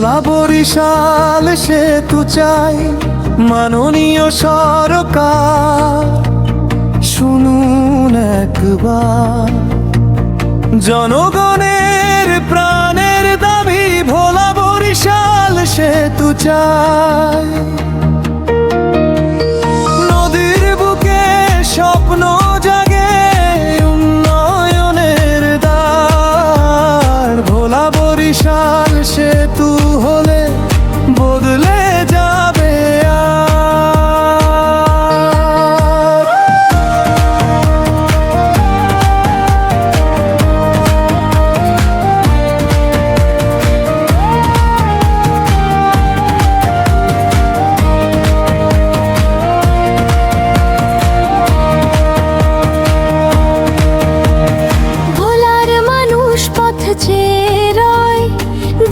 ভোলা বরিশাল সেতু চাই মাননীয় সরকার, শুনুন একবার জনগণের প্রাণের দাবি। ভোলা বরিশাল সেতু চাই, নদীর বুকে স্বপ্ন জাগে উন্নয়নের দ্বার। ভোলা বরিশাল সেতু হলে বদলে যাবে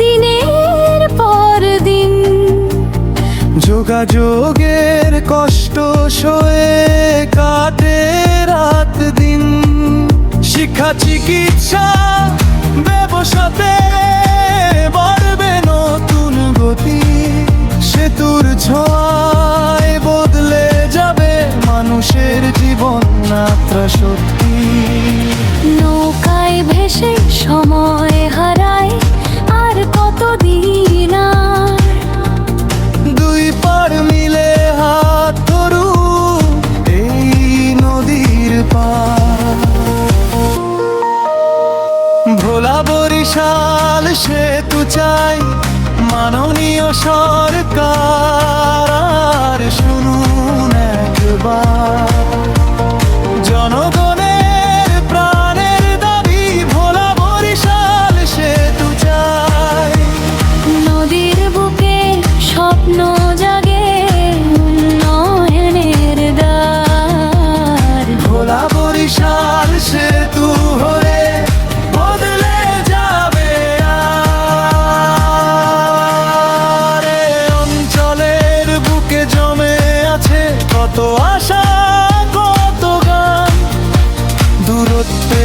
দিনের পর দিন। যোগাযোগের কষ্ট সয়ে কাটে রাত দিন। শিক্ষা চিকিৎসা ব্যবসাতে বাড়বে নতুন গতি। সেতুর ছোঁয়ায় বদলে যাবে মানুষের জীবন যাত্রা সত্যি। নৌকায় ভেসে সময় হারায় আর কতদিন, দুই পাড় মিলে হাত ধরু এই নদীর পার। ভোলা বরিশাল সেতু চাই মাননীয় সরকার, শুনুন একবার জনগণের প্রাণের দাবি। ভোলা বরিশাল সেতু চাই, নদীর বুকে স্বপ্ন জাগে উন্নয়নের দ্বার। ভোলা বরিশাল সেতু হলে বদলে যাবে আর। অঞ্চলের বুকে জমে আছে কত আশা কত গান। দূরত্বে